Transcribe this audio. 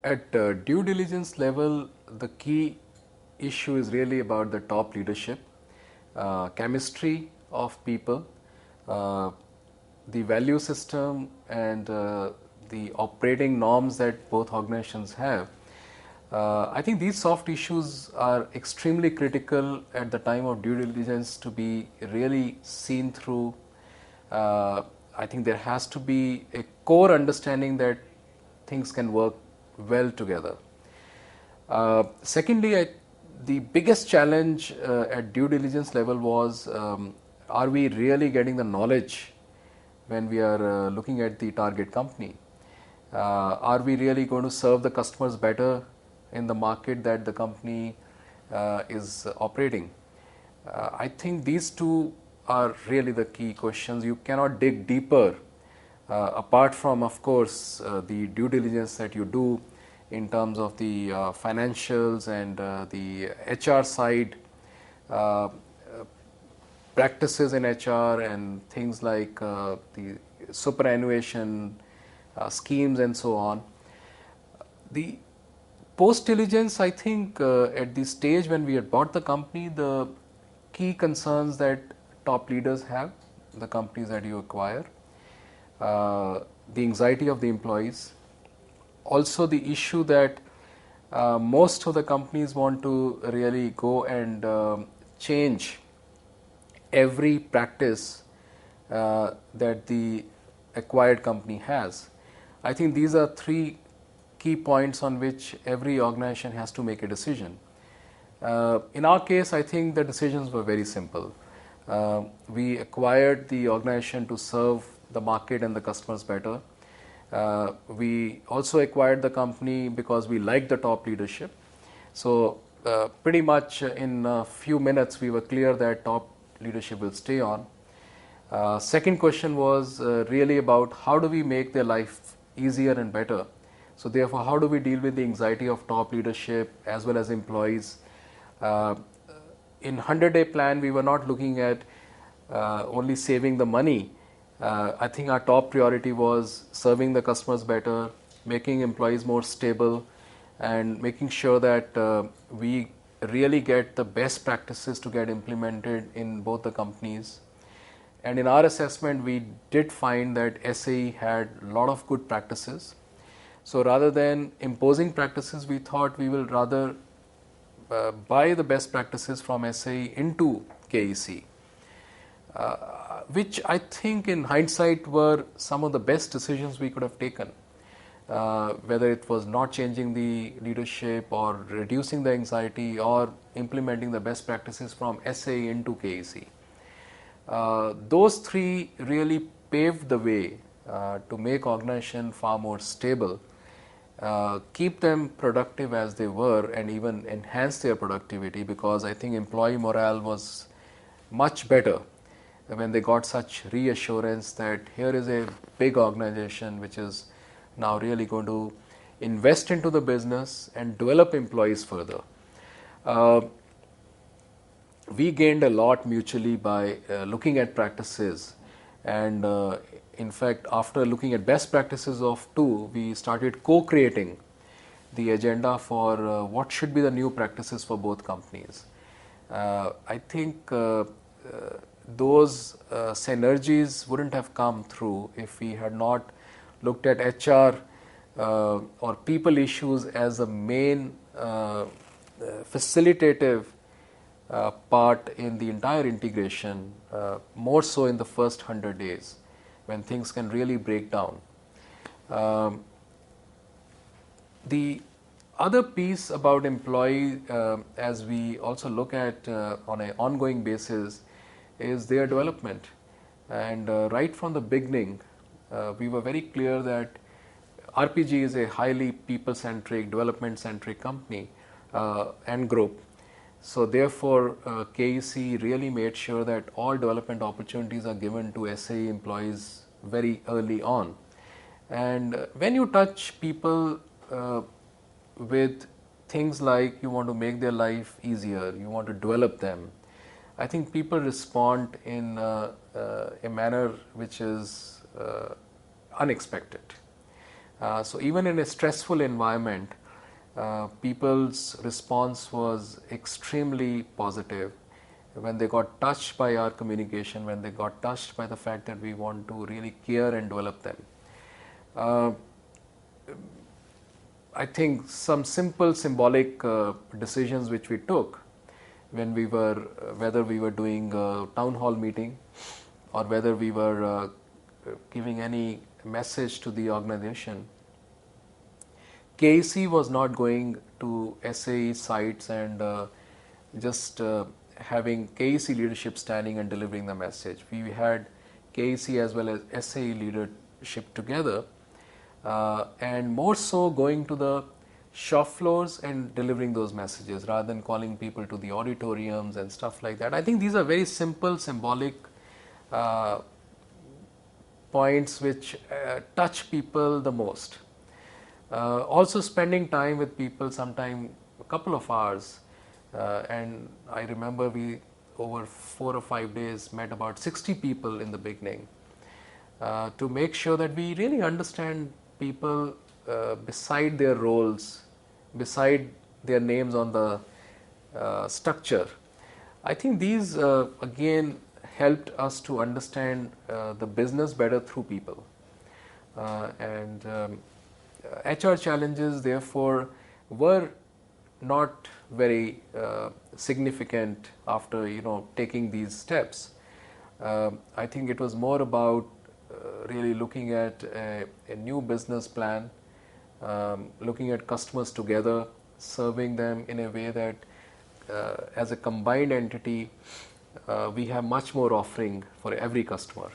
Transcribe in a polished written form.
At due diligence level, the key issue is really about the top leadership, chemistry of people, uh, the value system, and the operating norms that both organizations have. I think these soft issues are extremely critical at the time of due diligence to be really seen through. I think there has to be a core understanding that things can work well together. Secondly, the biggest challenge at due diligence level was, are we really getting the knowledge when we are looking at the target company? Are we really going to serve the customers better in the market that the company is operating? I think these two are really the key questions. You cannot dig deeper apart from, of course, the due diligence that you do in terms of the financials and the HR side, uh, practices in HR and things like the superannuation schemes and so on. The post diligence, I think, at the stage when we had bought the company, the key concerns that top leaders have, the companies that you acquire, the anxiety of the employees, also the issue that most of the companies want to really go and change every practice that the acquired company has. I think these are three key points on which every organization has to make a decision. In our case, I think the decisions were very simple. We acquired the organization to serve the market and the customers better. We also acquired the company because we liked the top leadership. So, pretty much in a few minutes, we were clear that top leadership will stay on. Second question was really about how do we make their life easier and better. So therefore, how do we deal with the anxiety of top leadership as well as employees? Uh, in 100-day plan, we were not looking at only saving the money. I think our top priority was serving the customers better, making employees more stable, and making sure that we really get the best practices to get implemented in both the companies. And in our assessment, we did find that SAE had a lot of good practices. So rather than imposing practices, we thought we will rather buy the best practices from SAE into KEC, which I think in hindsight were some of the best decisions we could have taken. Whether it was not changing the leadership or reducing the anxiety or implementing the best practices from SAE into KEC. Those three really paved the way to make organization far more stable, keep them productive as they were, and even enhance their productivity, because I think employee morale was much better when they got such reassurance that here is a big organization which is now really going to invest into the business and develop employees further. Uh, we gained a lot mutually by looking at practices, and in fact, after looking at best practices of two, we started co-creating the agenda for what should be the new practices for both companies. I think those synergies wouldn't have come through if we had not looked at HR or people issues as the main facilitative part in the entire integration, more so in the first 100 days when things can really break down. Um, the other piece about employee, as we also look at on an ongoing basis, is their development. And right from the beginning, we were very clear that RPG is a highly people-centric, development-centric company and group. So therefore, KEC really made sure that all development opportunities are given to SAE employees very early on. And when you touch people with things like you want to make their life easier, you want to develop them, I think people respond in a manner which is unexpected. So even in a stressful environment, people's response was extremely positive. When they got touched by our communication, when they got touched by the fact that we want to really care and develop them. Uh, I think some simple symbolic decisions which we took when we were, whether we were doing a town hall meeting or whether we were giving any message to the organization, KEC was not going to SAE sites and just having KEC leadership standing and delivering the message. We had KEC as well as SAE leadership together, and more so going to the shop floors and delivering those messages rather than calling people to the auditoriums and stuff like that. I think these are very simple, symbolic points which touch people the most. Also spending time with people, sometime a couple of hours, and I remember we over 4 or 5 days met about 60 people in the beginning, to make sure that we really understand people beside their roles, beside their names on the structure. I think these again helped us to understand the business better through people, and HR challenges therefore were not very significant after taking these steps. I think it was more about really looking at a new business plan, looking at customers together, serving them in a way that as a combined entity we have much more offering for every customer.